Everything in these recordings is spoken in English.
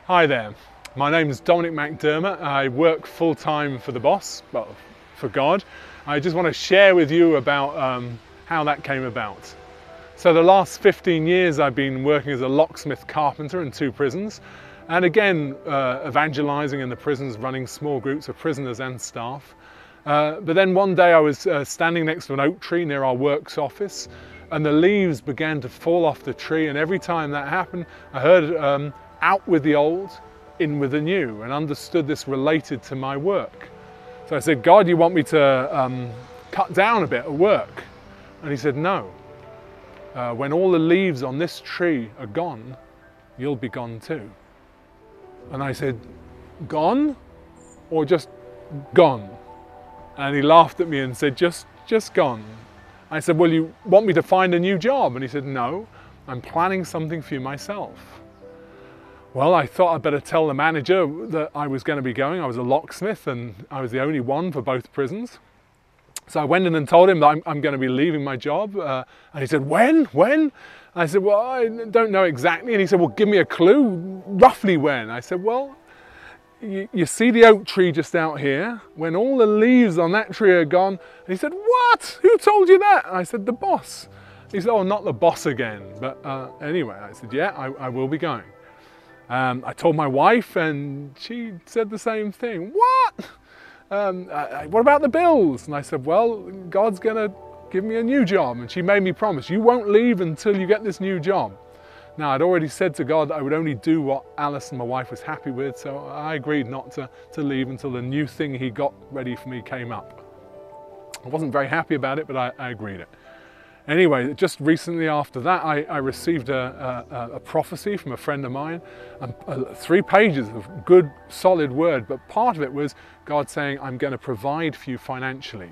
Hi there, my name is Dominic McDermott. I work full-time for the boss, well, for God. I just want to share with you about how that came about. So the last 15 years I've been working as a locksmith carpenter in 2 prisons, and again evangelizing in the prisons, running small groups of prisoners and staff. But then one day I was standing next to an oak tree near our works office, and the leaves began to fall off the tree, and every time that happened I heard out with the old, in with the new, and understood this related to my work. So I said, God, you want me to cut down a bit at work? And he said, no. When all the leaves on this tree are gone, you'll be gone too. And I said, gone or just gone? And he laughed at me and said, just gone. I said, well, you want me to find a new job? And he said, no, I'm planning something for you myself. Well, I thought I'd better tell the manager that I was going to be going. I was a locksmith and I was the only one for both prisons. So I went in and told him that I'm going to be leaving my job. And he said, when? I said, well, I don't know exactly. And he said, well, give me a clue, roughly when? I said, well, you see the oak tree just out here? When all the leaves on that tree are gone? And he said, what? Who told you that? I said, the boss. He said, oh, not the boss again. But anyway, I said, yeah, I will be going. I told my wife and she said the same thing. What? What about the bills? And I said, well, God's gonna give me a new job. And she made me promise, you won't leave until you get this new job. Now, I'd already said to God that I would only do what Alice and my wife was happy with, so I agreed not to leave until the new thing he got ready for me came up. I wasn't very happy about it, but I agreed it. Anyway, just recently after that, I received a prophecy from a friend of mine, 3 pages of good, solid word, but part of it was God saying, I'm going to provide for you financially.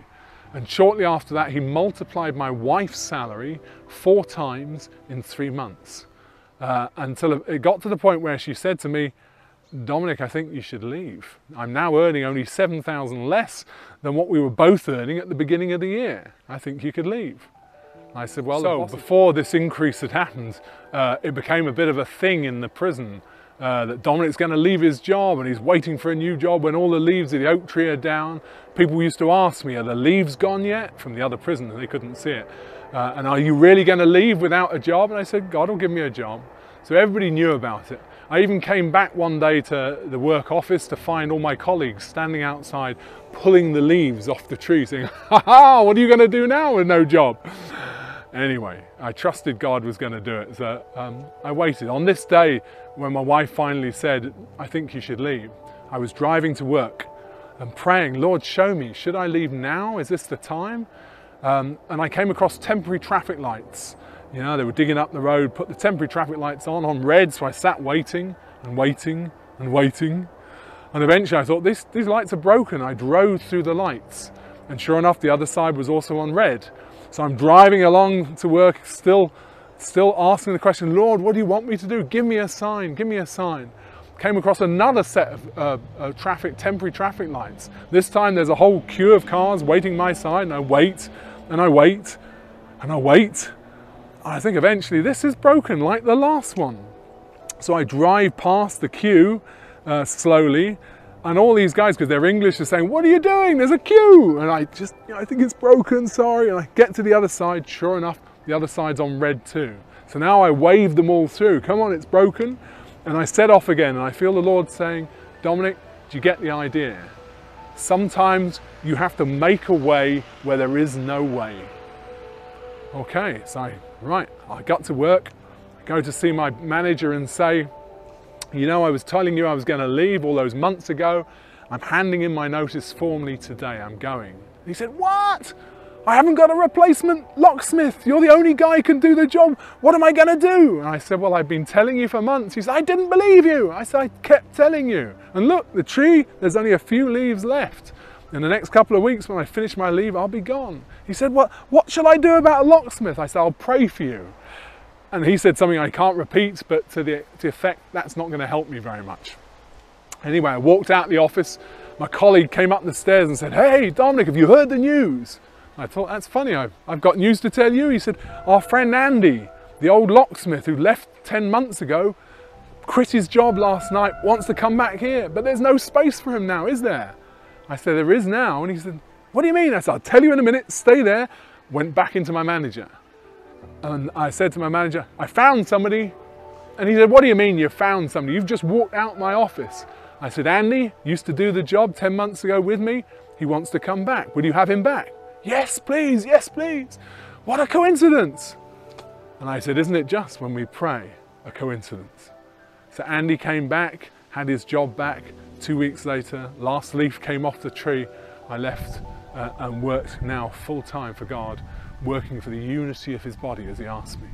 And shortly after that, he multiplied my wife's salary 4 times in 3 months. Until it got to the point where she said to me, Dominic, I think you should leave. I'm now earning only 7,000 less than what we were both earning at the beginning of the year. I think you could leave. I said, well, so before this increase had happened, it became a bit of a thing in the prison that Dominic's going to leave his job and he's waiting for a new job when all the leaves of the oak tree are down. People used to ask me, are the leaves gone yet? From the other prison, and they couldn't see it. And are you really going to leave without a job? And I said, God will give me a job. So everybody knew about it. I even came back one day to the work office to find all my colleagues standing outside pulling the leaves off the tree saying, ha ha, what are you going to do now with no job? Anyway, I trusted God was going to do it, so I waited. On this day, when my wife finally said, I think you should leave, I was driving to work and praying, Lord, show me, should I leave now? Is this the time? And I came across temporary traffic lights. You know, they were digging up the road, put the temporary traffic lights on red, so I sat waiting and waiting and waiting. And eventually I thought, these lights are broken. I drove through the lights, and sure enough, the other side was also on red. So I'm driving along to work, still asking the question, Lord, what do you want me to do? Give me a sign, give me a sign. Came across another set of temporary traffic lights. This time there's a whole queue of cars waiting my side, and I wait, and I wait, and I wait. And I think eventually this is broken like the last one. So I drive past the queue slowly, and all these guys, because they're English, are saying, what are you doing? There's a queue. And I just, I think it's broken, sorry. And I get to the other side, sure enough, the other side's on red too. So now I wave them all through. Come on, it's broken. And I set off again, and I feel the Lord saying, Dominic, do you get the idea? Sometimes you have to make a way where there is no way. Okay, so I got to work, I go to see my manager and say, you know, I was telling you I was going to leave all those months ago. I'm handing in my notice formally today. I'm going. And he said, what? I haven't got a replacement locksmith. You're the only guy who can do the job. What am I going to do? And I said, well, I've been telling you for months. He said, I didn't believe you. I said, I kept telling you. And look, the tree, there's only a few leaves left. In the next couple of weeks, when I finish my leave, I'll be gone. He said, what shall I do about a locksmith? I said, I'll pray for you. And he said something I can't repeat, but to the effect, that's not going to help me very much. Anyway, I walked out the office. My colleague came up the stairs and said, hey, Dominic, have you heard the news? I thought, that's funny, I've got news to tell you. He said, our friend Andy, the old locksmith who left 10 months ago, quit his job last night, wants to come back here, but there's no space for him now, is there? I said, there is now. And he said, what do you mean? I said, I'll tell you in a minute, stay there. Went back into my manager. And I said to my manager, I found somebody. And he said, what do you mean you found somebody? You've just walked out my office. I said, Andy used to do the job 10 months ago with me. He wants to come back. Will you have him back? Yes, please. Yes, please. What a coincidence. And I said, isn't it just when we pray a coincidence? So Andy came back, had his job back. 2 weeks later, last leaf came off the tree. I left and worked now full time for God, working for the unity of his body as he asked me.